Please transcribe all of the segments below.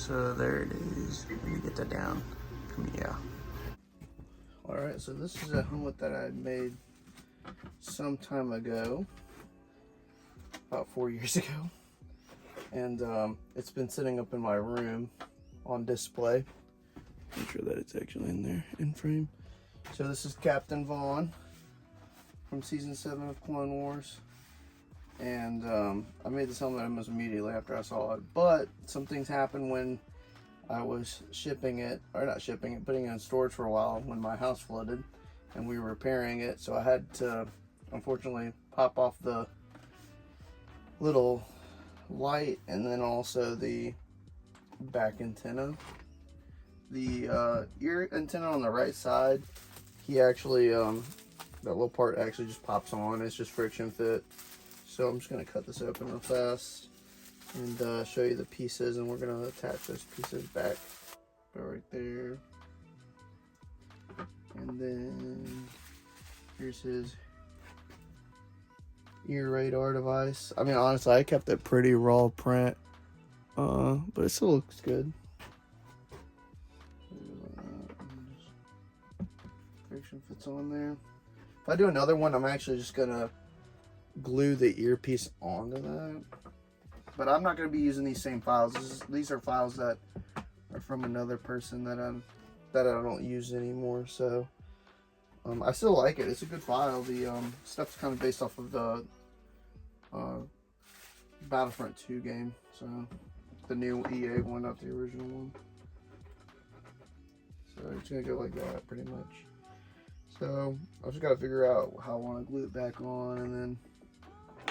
So there it is. Let me get that down. Yeah. Alright, so this is a helmet that I made some time ago. About 4 years ago. And it's been sitting up in my room on display. Make sure that it's actually in there, in frame. So this is Captain Vaughn from season 7 of Clone Wars. And I made this helmet almost immediately after I saw it. But some things happened when I was shipping it, or not shipping it, putting it in storage for a while when my house flooded. And we were repairing it. So I had to, unfortunately, pop off the little light and then also the back antenna. The ear antenna on the right side, he actually, that little part actually just pops on. It's just friction fit. So I'm just going to cut this open real fast and show you the pieces, and we're going to attach those pieces back. Go right there. And then here's his ear radar device. I mean, honestly, I kept it pretty raw print, but it still looks good. Friction fits on there. If I do another one, I'm actually just gonna glue the earpiece onto that. But I'm not gonna be using these same files. These are files that are from another person that I don't use anymore. So I still like it. It's a good file. The stuff's kind of based off of the Battlefront 2 game. So the new EA one, not the original one. So it's gonna go like that pretty much. So I just gotta figure out how I want to glue it back on and then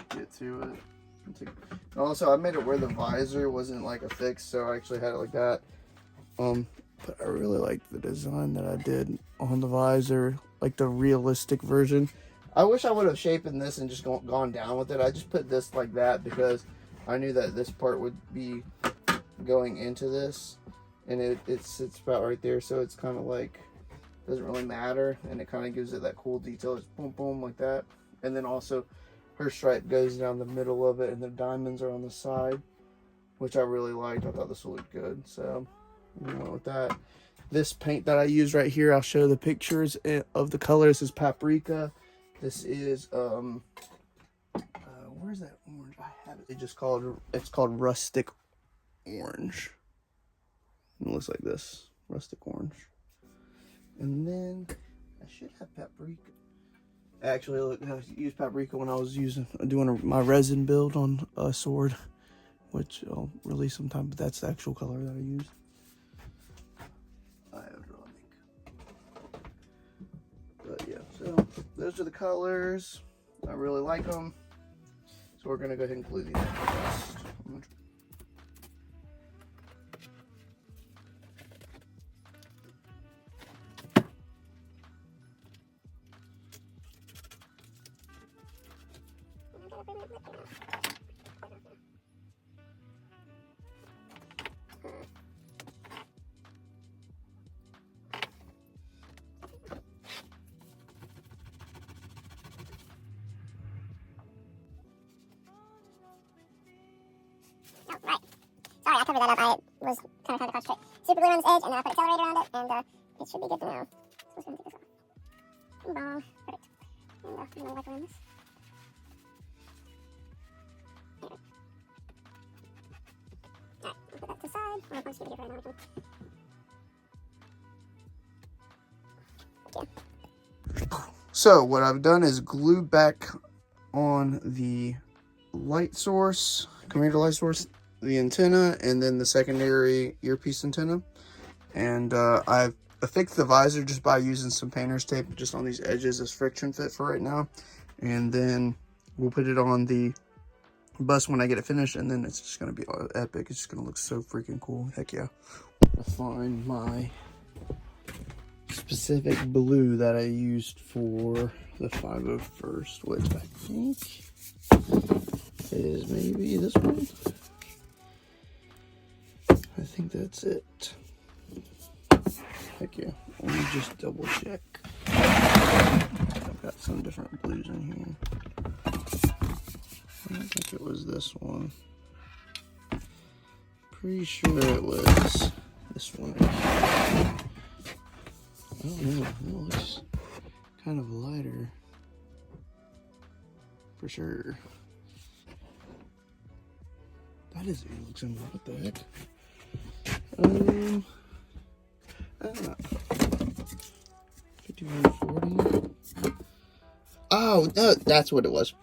get to it. And also, I made it where the visor wasn't like affixed, so I actually had it like that. But I really like the design that I did on the visor, like the realistic version. I wish I would have shaped this and just gone down with it. I just put this like that because I knew that this part would be going into this, and it sits about right there, so it's kind of like, doesn't really matter, and it kind of gives it that cool detail. It's boom boom like that. And then also her stripe goes down the middle of it, and the diamonds are on the side, which I really liked. I thought this would look good, so we went with that. This paint that I use right here, I'll show the pictures of the colors. This is paprika. This is where's that orange? I have it. It's called rustic orange. It looks like this, rustic orange. And then I should have paprika. Actually, look, I used paprika when I was doing my resin build on a sword, which I'll release sometime. But that's the actual color that I used. But yeah, so those are the colors. I really like them. So we're gonna go ahead and glue these first. Right. Sorry, I covered that up. I was kind of trying to concentrate. Super glue around this edge, and then I put accelerator around it, and it should be good to now. So we're just going to take this off. Bong. Perfect. And I'm going to wipe around this. There. Alright, I'll put that to the side. I'm going to punch it right now. So what I've done is glue back on the light source, computer light source, the antenna, and then the secondary earpiece antenna. And I've affixed the visor just by using some painter's tape just on these edges as friction fit for right now. And then we'll put it on the bus when I get it finished, and then it's just going to be epic. It's just going to look so freaking cool. Heck yeah. I find my specific blue that I used for the 501st, which I think is maybe this one. I think that's it. Heck yeah. Let me just double check. I've got some different blues in here. I don't think it was this one. pretty sure it was this one. I don't know. It looks kind of lighter. For sure. That is looks in what the heck? I don't know. 5140. Oh, no, that's what it was.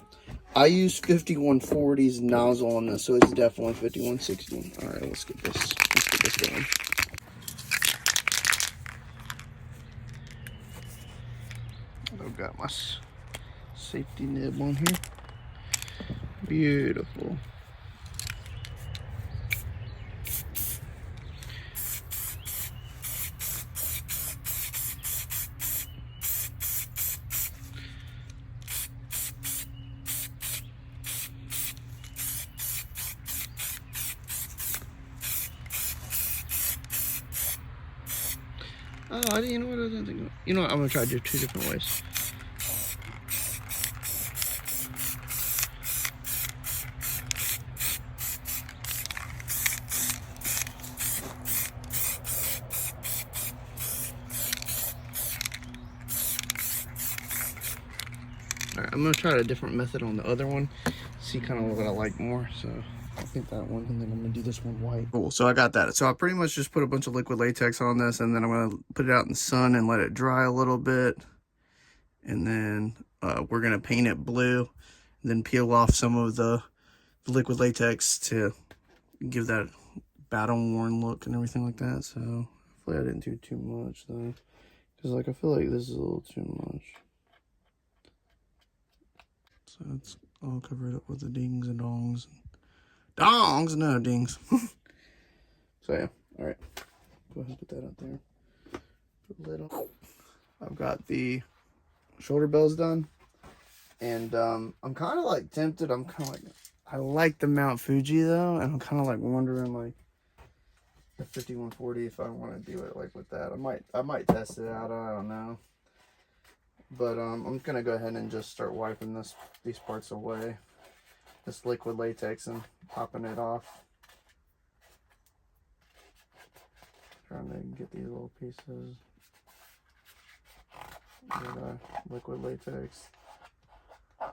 I used 5140's nozzle on this, so it's definitely 5160. All right, let's get this. Let's get this going. I've got my safety nib on here. Beautiful. Oh, you know what I didn't think of? You know what? I'm gonna try to do 2 different ways. Alright, I'm gonna try a different method on the other one. See kind of what I like more. So I think that one, and then I'm gonna do this one white. Cool, so I got that. So I pretty much just put a bunch of liquid latex on this, and then I'm gonna put it out in the sun and let it dry a little bit. And then we're gonna paint it blue, and then peel off some of the liquid latex to give that battle-worn look and everything like that. So hopefully I didn't do too much though, because like I feel like this is a little too much. So it's all covered up with the dings and dongs. Dongs, no dings. So yeah, all right. Go ahead and put that out there. Put a lid on. I've got the shoulder bells done, and I'm kind of like tempted. I'm kind of like, I like the Mount Fuji though, and I'm kind of like wondering like the 5140 if I want to do it like with that. I might test it out. I don't know. But I'm gonna go ahead and just start wiping these parts away, this liquid latex, and popping it off. Trying to get these little pieces of liquid latex. Just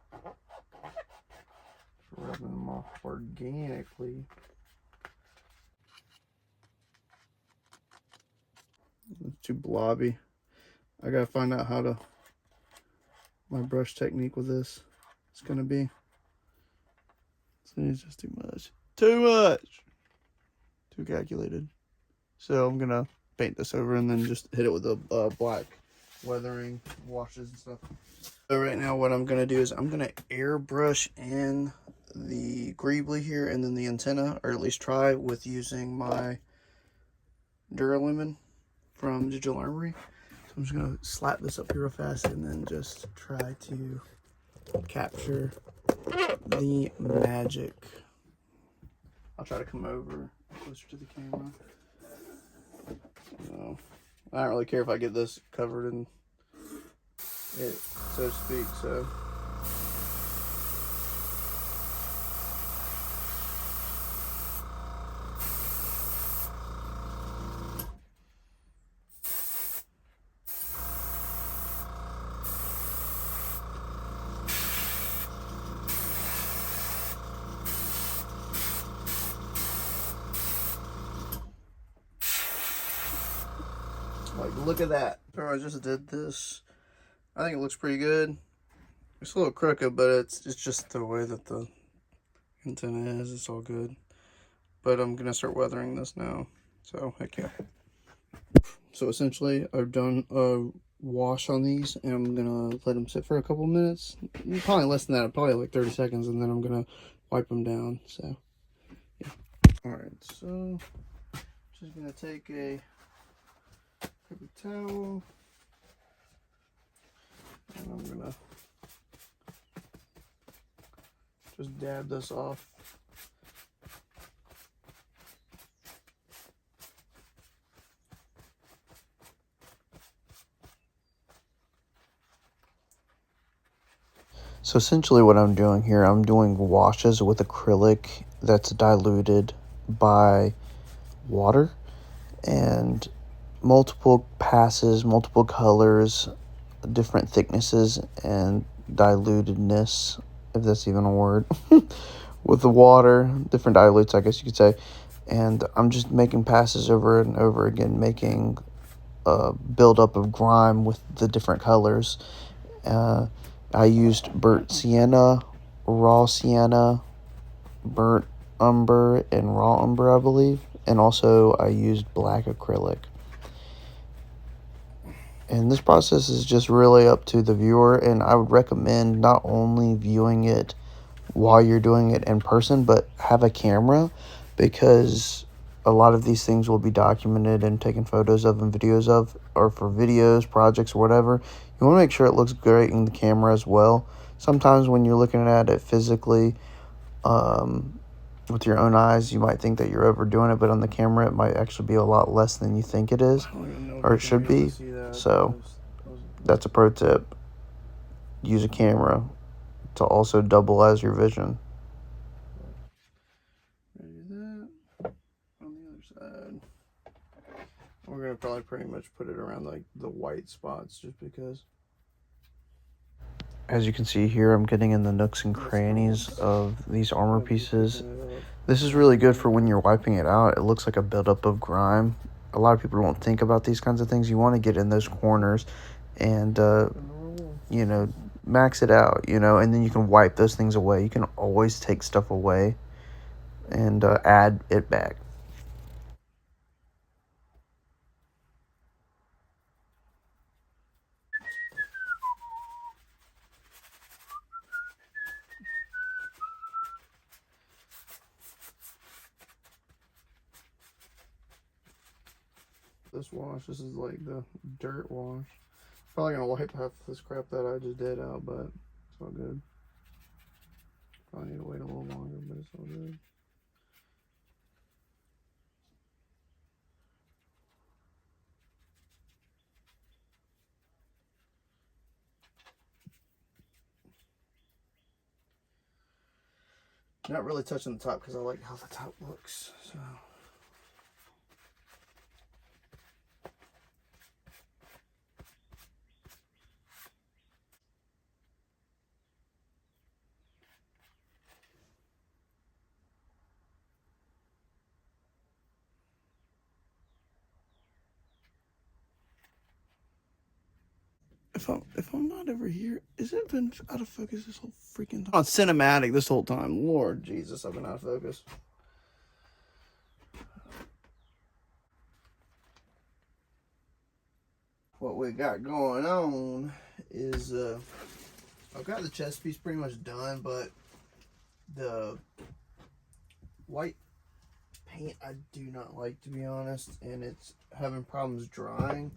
rubbing them off organically. It's too blobby. I gotta find out how to my brush technique with this. It's gonna be. It's just too much. Too much. Too calculated. So I'm gonna paint this over and then just hit it with a black weathering washes and stuff. So right now what I'm gonna do is I'm gonna airbrush in the greebly here and then the antenna, or at least try with using my Duralumin from Digital Armory. So I'm just gonna slap this up here real fast and then just try to capture the magic. I'll try to come over closer to the camera. So, I don't really care if I get this covered in it, so to speak. So like, look at that. So I just did this. I think it looks pretty good. It's a little crooked, but it's just the way that the antenna is. It's all good. But I'm gonna start weathering this now. So heck yeah. So essentially, I've done a wash on these, and I'm gonna let them sit for a couple minutes. Probably less than that. Probably like 30 seconds, and then I'm gonna wipe them down. So yeah. All right. So just gonna take a paper towel, and I'm gonna just dab this off. So essentially what I'm doing here, I'm doing washes with acrylic that's diluted by water and multiple passes, multiple colors, different thicknesses and dilutedness, if that's even a word, with the water, different dilutes, I guess you could say. And I'm just making passes over and over again, making a buildup of grime with the different colors. I used burnt sienna, raw sienna, burnt umber, and raw umber, I believe. And also I used black acrylic. And this process is just really up to the viewer, and I would recommend not only viewing it while you're doing it in person, but have a camera, because a lot of these things will be documented and taken photos of and videos of, or for videos, projects, or whatever. You want to make sure it looks great in the camera as well. Sometimes when you're looking at it physically, with your own eyes, you might think that you're overdoing it, but on the camera, it might actually be a lot less than you think it is, or it should be. So that's a pro tip. Use a camera to also double as your vision. Do that on the other side. We're gonna probably pretty much put it around like the white spots, just because. As you can see here, I'm getting in the nooks and crannies of these armor pieces. This is really good for when you're wiping it out. It looks like a buildup of grime. A lot of people don't think about these kinds of things. You want to get in those corners and, you know, max it out, you know, and then you can wipe those things away. You can always take stuff away and add it back. This wash, this is like the dirt wash. Probably gonna wipe half this crap that I just did out, but it's all good. Probably need to wait a little longer, but it's all good. Not really touching the top because I like how the top looks. So. If I'm not over here, is it been out of focus this whole freaking time? On cinematic this whole time. Lord Jesus, I've been out of focus. What we got going on is I've got the chest piece pretty much done, but the white paint I do not like, to be honest, and it's having problems drying.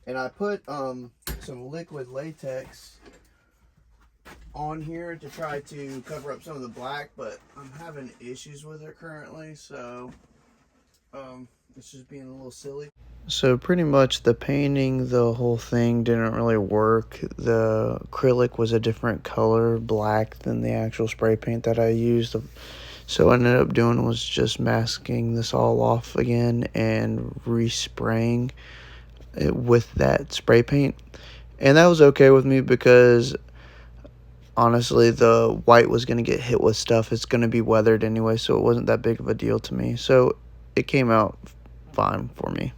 And I put some liquid latex on here to try to cover up some of the black, but I'm having issues with it currently, so it's just being a little silly. So pretty much the painting, the whole thing didn't really work. The acrylic was a different color, black, than the actual spray paint that I used. So what I ended up doing was just masking this all off again and respraying it with that spray paint. And that was okay with me because honestly, the white was going to get hit with stuff. It's going to be weathered anyway, so it wasn't that big of a deal to me. So it came out fine for me.